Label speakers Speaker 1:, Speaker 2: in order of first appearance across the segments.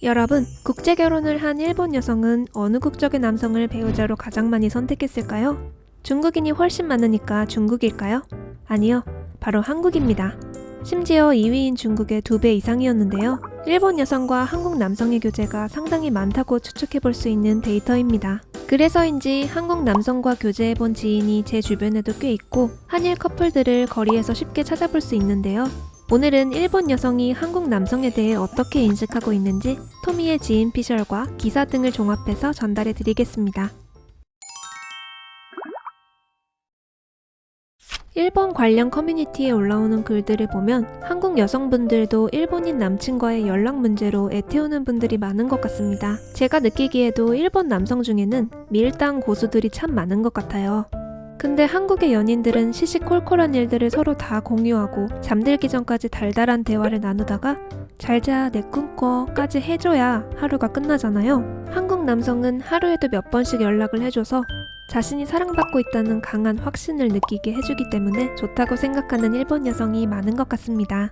Speaker 1: 여러분, 국제 결혼을 한 일본 여성은 어느 국적의 남성을 배우자로 가장 많이 선택했을까요? 중국인이 훨씬 많으니까 중국일까요? 아니요, 바로 한국입니다. 심지어 2위인 중국의 2배 이상이었는데요. 일본 여성과 한국 남성의 교제가 상당히 많다고 추측해볼 수 있는 데이터입니다. 그래서인지 한국 남성과 교제해본 지인이 제 주변에도 꽤 있고 한일 커플들을 거리에서 쉽게 찾아볼 수 있는데요. 오늘은 일본 여성이 한국 남성에 대해 어떻게 인식하고 있는지 토미의 지인 피셜과 기사 등을 종합해서 전달해 드리겠습니다. 일본 관련 커뮤니티에 올라오는 글들을 보면 한국 여성분들도 일본인 남친과의 연락 문제로 애태우는 분들이 많은 것 같습니다. 제가 느끼기에도 일본 남성 중에는 밀당 고수들이 참 많은 것 같아요. 근데 한국의 연인들은 시시콜콜한 일들을 서로 다 공유하고 잠들기 전까지 달달한 대화를 나누다가 잘자 내 꿈꿔까지 해줘야 하루가 끝나잖아요. 한국 남성은 하루에도 몇 번씩 연락을 해줘서 자신이 사랑받고 있다는 강한 확신을 느끼게 해주기 때문에 좋다고 생각하는 일본 여성이 많은 것 같습니다.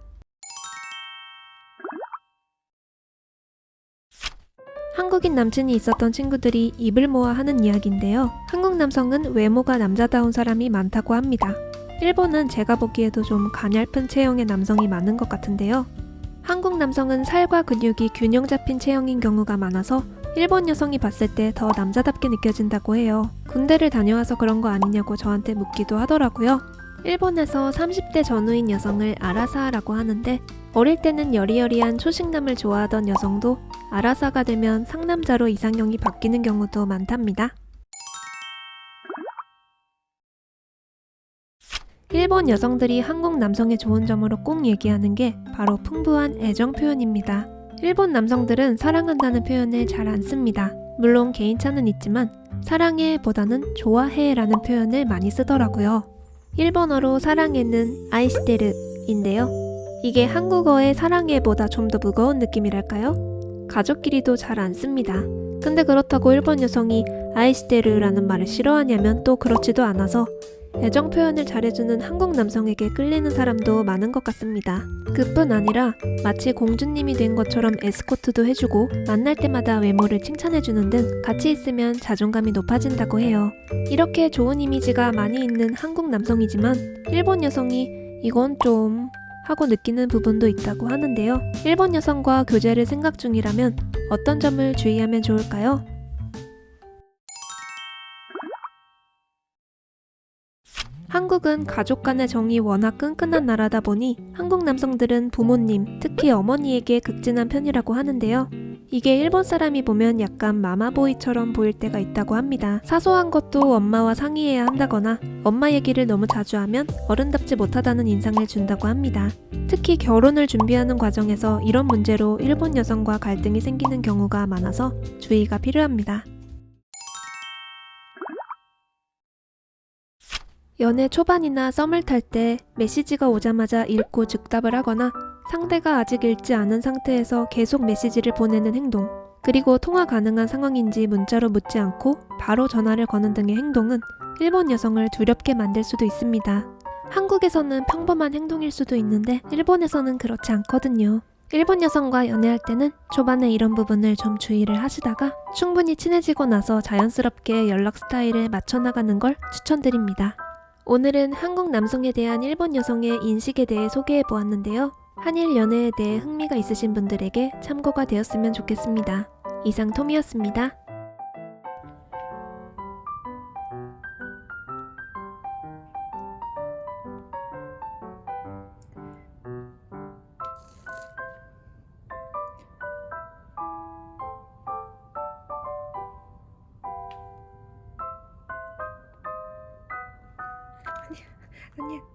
Speaker 1: 한국인 남친이 있었던 친구들이 입을 모아 하는 이야기인데요. 한국 남성은 외모가 남자다운 사람이 많다고 합니다. 일본은 제가 보기에도 좀 가냘픈 체형의 남성이 많은 것 같은데요. 한국 남성은 살과 근육이 균형 잡힌 체형인 경우가 많아서 일본 여성이 봤을 때 더 남자답게 느껴진다고 해요. 군대를 다녀와서 그런 거 아니냐고 저한테 묻기도 하더라고요. 일본에서 30대 전후인 여성을 아라사라고 하는데 어릴 때는 여리여리한 초식남을 좋아하던 여성도 아라사가 되면 상남자로 이상형이 바뀌는 경우도 많답니다. 일본 여성들이 한국 남성의 좋은 점으로 꼭 얘기하는 게 바로 풍부한 애정 표현입니다. 일본 남성들은 사랑한다는 표현을 잘 안 씁니다. 물론 개인차는 있지만 사랑해 보다는 좋아해 라는 표현을 많이 쓰더라고요. 일본어로 사랑해는 아이시테르인데요. 이게 한국어의 사랑해보다 좀 더 무거운 느낌이랄까요? 가족끼리도 잘 안 씁니다. 근데 그렇다고 일본 여성이 아이시테르라는 말을 싫어하냐면 또 그렇지도 않아서 애정 표현을 잘해주는 한국 남성에게 끌리는 사람도 많은 것 같습니다. 그뿐 아니라 마치 공주님이 된 것처럼 에스코트도 해주고 만날 때마다 외모를 칭찬해주는 등 같이 있으면 자존감이 높아진다고 해요. 이렇게 좋은 이미지가 많이 있는 한국 남성이지만 일본 여성이 이건 좀 하고 느끼는 부분도 있다고 하는데요. 일본 여성과 교제를 생각 중이라면 어떤 점을 주의하면 좋을까요? 한국은 가족 간의 정이 워낙 끈끈한 나라다 보니 한국 남성들은 부모님, 특히 어머니에게 극진한 편이라고 하는데요. 이게 일본 사람이 보면 약간 마마보이처럼 보일 때가 있다고 합니다. 사소한 것도 엄마와 상의해야 한다거나 엄마 얘기를 너무 자주 하면 어른답지 못하다는 인상을 준다고 합니다. 특히 결혼을 준비하는 과정에서 이런 문제로 일본 여성과 갈등이 생기는 경우가 많아서 주의가 필요합니다. 연애 초반이나 썸을 탈 때 메시지가 오자마자 읽고 즉답을 하거나 상대가 아직 읽지 않은 상태에서 계속 메시지를 보내는 행동, 그리고 통화 가능한 상황인지 문자로 묻지 않고 바로 전화를 거는 등의 행동은 일본 여성을 두렵게 만들 수도 있습니다. 한국에서는 평범한 행동일 수도 있는데 일본에서는 그렇지 않거든요. 일본 여성과 연애할 때는 초반에 이런 부분을 좀 주의를 하시다가 충분히 친해지고 나서 자연스럽게 연락 스타일을 맞춰나가는 걸 추천드립니다. 오늘은 한국 남성에 대한 일본 여성의 인식에 대해 소개해 보았는데요. 한일 연애에 대해 흥미가 있으신 분들에게 참고가 되었으면 좋겠습니다. 이상 톰이었습니다. 아니야.